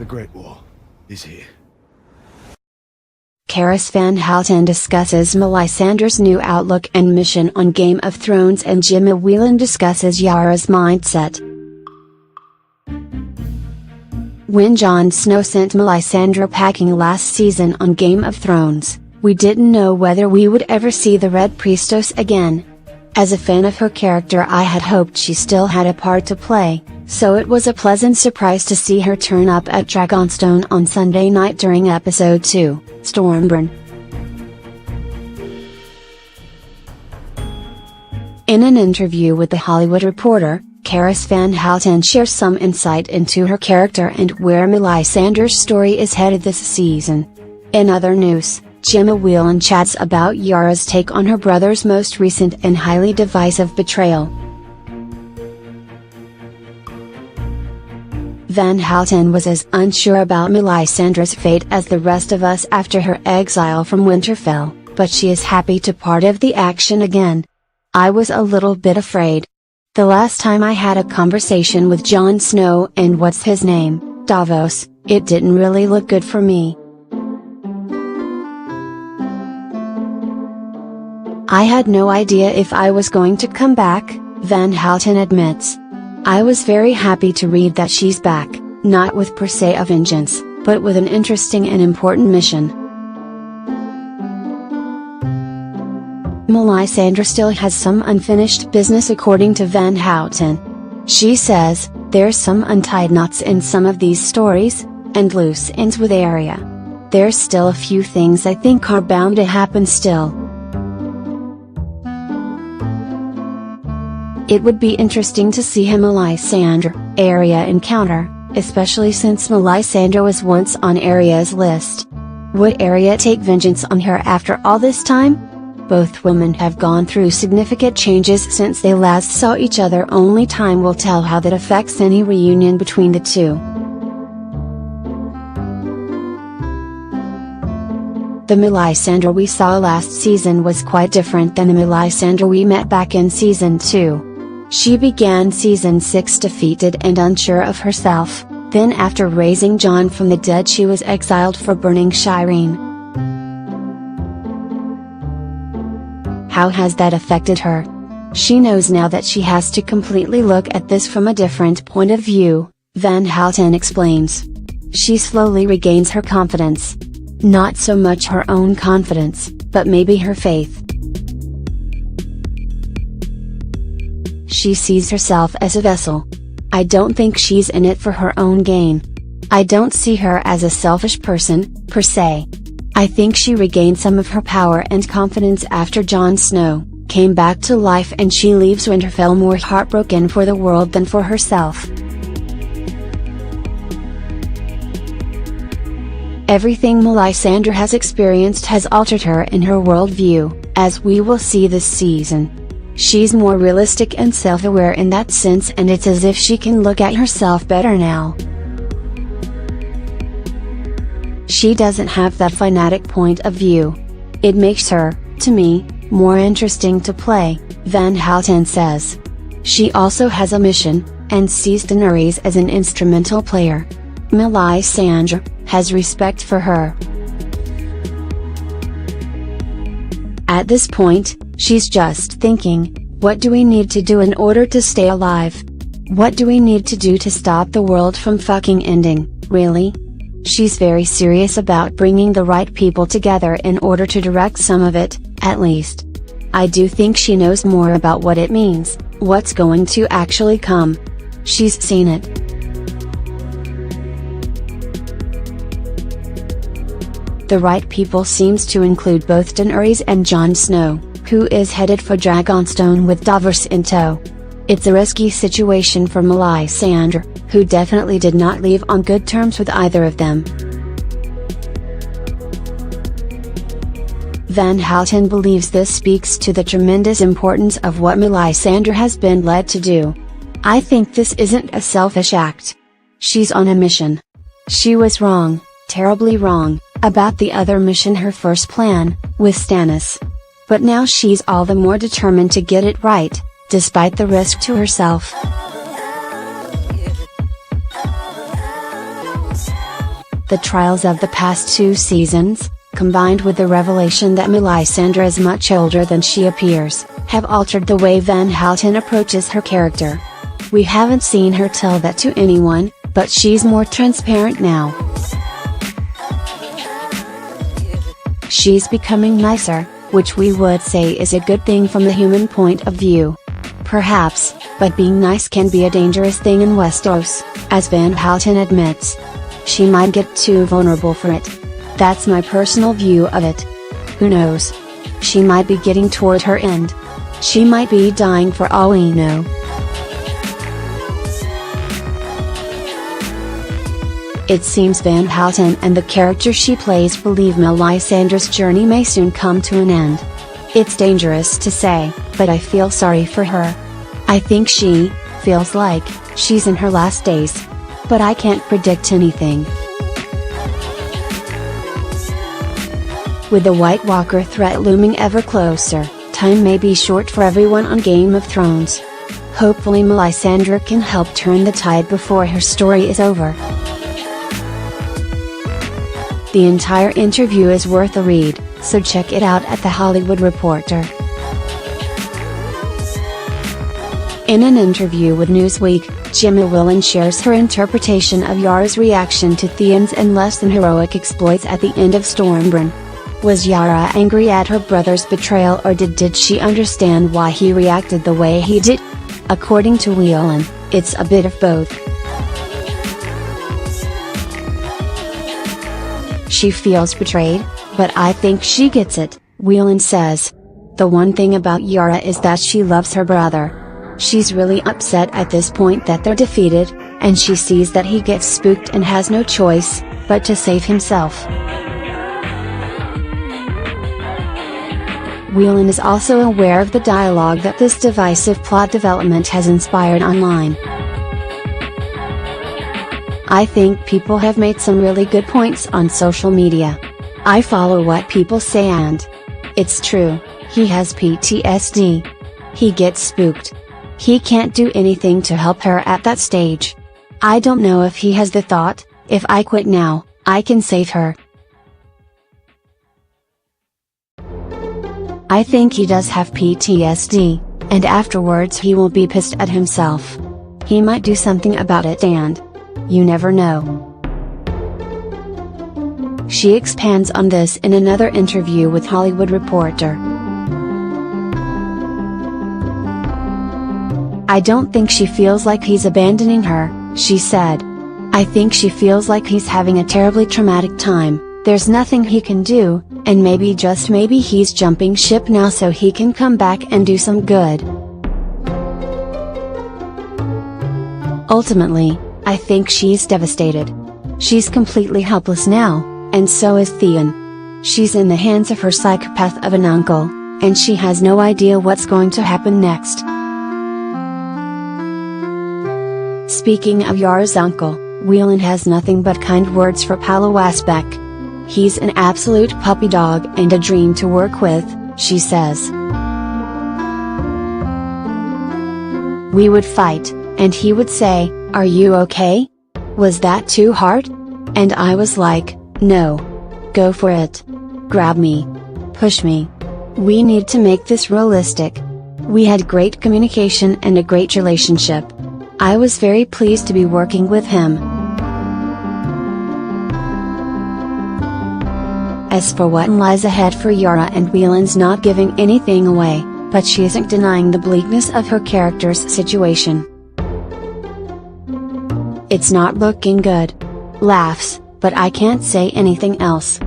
The Great Wall is here. Carice Van Houten discusses Melisandre's new outlook and mission on Game of Thrones, and Jimmy Whelan discusses Yara's mindset. When Jon Snow sent Melisandre packing last season on Game of Thrones, we didn't know whether we would ever see the Red Priestess again. As a fan of her character, I had hoped she still had a part to play, so it was a pleasant surprise to see her turn up at Dragonstone on Sunday night during Episode 2, Stormborn. In an interview with The Hollywood Reporter, Carice Van Houten shares some insight into her character and where Melisandre's story is headed this season. In other news, Jimmy Whelan chats about Yara's take on her brother's most recent and highly divisive betrayal. Van Houten was as unsure about Melisandre's fate as the rest of us after her exile from Winterfell, but she is happy to part of the action again. I was a little bit afraid. The last time I had a conversation with Jon Snow and what's his name, Davos, it didn't really look good for me. I had no idea if I was going to come back, Van Houten admits. I was very happy to read that she's back, not with per se a vengeance, but with an interesting and important mission. Melisandre still has some unfinished business according to Van Houten. She says, there's some untied knots in some of these stories, and loose ends with Arya. There's still a few things I think are bound to happen still. It would be interesting to see a Melisandre-Arya encounter, especially since Melisandre was once on Arya's list. Would Arya take vengeance on her after all this time? Both women have gone through significant changes since they last saw each other. Only time will tell how that affects any reunion between the two. The Melisandre we saw last season was quite different than the Melisandre we met back in Season 2. She began Season 6 defeated and unsure of herself, then after raising Jon from the dead she was exiled for burning Shireen. How has that affected her? She knows now that she has to completely look at this from a different point of view, Van Houten explains. She slowly regains her confidence. Not so much her own confidence, but maybe her faith. She sees herself as a vessel. I don't think she's in it for her own gain. I don't see her as a selfish person, per se. I think she regained some of her power and confidence after Jon Snow came back to life, and she leaves Winterfell more heartbroken for the world than for herself. Everything Melisandre has experienced has altered her in her worldview, as we will see this season. She's more realistic and self-aware in that sense, and it's as if she can look at herself better now. She doesn't have that fanatic point of view. It makes her, to me, more interesting to play, Van Houten says. She also has a mission, and sees Daenerys as an instrumental player. Melisandre has respect for her. At this point, she's just thinking, what do we need to do in order to stay alive? What do we need to do to stop the world from fucking ending, really? She's very serious about bringing the right people together in order to direct some of it, at least. I do think she knows more about what it means, what's going to actually come. She's seen it. The right people seems to include both Daenerys and Jon Snow, who is headed for Dragonstone with Davos in tow. It's a risky situation for Melisandre, who definitely did not leave on good terms with either of them. Van Houten believes this speaks to the tremendous importance of what Melisandre has been led to do. I think this isn't a selfish act. She's on a mission. She was wrong, terribly wrong, about the other mission, her first plan, with Stannis. But now she's all the more determined to get it right, despite the risk to herself. The trials of the past 2 seasons, combined with the revelation that Melisandre is much older than she appears, have altered the way Van Houten approaches her character. We haven't seen her tell that to anyone, but she's more transparent now. She's becoming nicer, which we would say is a good thing from the human point of view. Perhaps, but being nice can be a dangerous thing in Westeros, as Van Houten admits. She might get too vulnerable for it. That's my personal view of it. Who knows? She might be getting toward her end. She might be dying for all we know. It seems Van Houten and the character she plays believe Melisandre's journey may soon come to an end. It's dangerous to say, but I feel sorry for her. I think she feels like she's in her last days. But I can't predict anything. With the White Walker threat looming ever closer, time may be short for everyone on Game of Thrones. Hopefully Melisandre can help turn the tide before her story is over. The entire interview is worth a read, so check it out at The Hollywood Reporter. In an interview with Newsweek, Gemma Whelan shares her interpretation of Yara's reaction to Theon's and less than heroic exploits at the end of Stormborn. Was Yara angry at her brother's betrayal, or did she understand why he reacted the way he did? According to Whelan, it's a bit of both. She feels betrayed, but I think she gets it, Whelan says. The one thing about Yara is that she loves her brother. She's really upset at this point that they're defeated, and she sees that he gets spooked and has no choice but to save himself. Whelan is also aware of the dialogue that this divisive plot development has inspired online. I think people have made some really good points on social media. I follow what people say and it's true, he has PTSD. He gets spooked. He can't do anything to help her at that stage. I don't know if he has the thought, if I quit now, I can save her. I think he does have PTSD, and afterwards he will be pissed at himself. He might do something about it, and you never know. She expands on this in another interview with Hollywood Reporter. I don't think she feels like he's abandoning her, she said. I think she feels like he's having a terribly traumatic time, there's nothing he can do, and maybe just maybe he's jumping ship now so he can come back and do some good. Ultimately, I think she's devastated. She's completely helpless now, and so is Theon. She's in the hands of her psychopath of an uncle, and she has no idea what's going to happen next. Speaking of Yara's uncle, Whelan has nothing but kind words for Paolo Asbeck. He's an absolute puppy dog and a dream to work with, she says. We would fight, and he would say, "Are you okay? Was that too hard?" And I was like, "No. Go for it. Grab me. Push me. We need to make this realistic." We had great communication and a great relationship. I was very pleased to be working with him. As for what lies ahead for Yara, and Whelan's not giving anything away, but she isn't denying the bleakness of her character's situation. It's not looking good. Laughs, but I can't say anything else.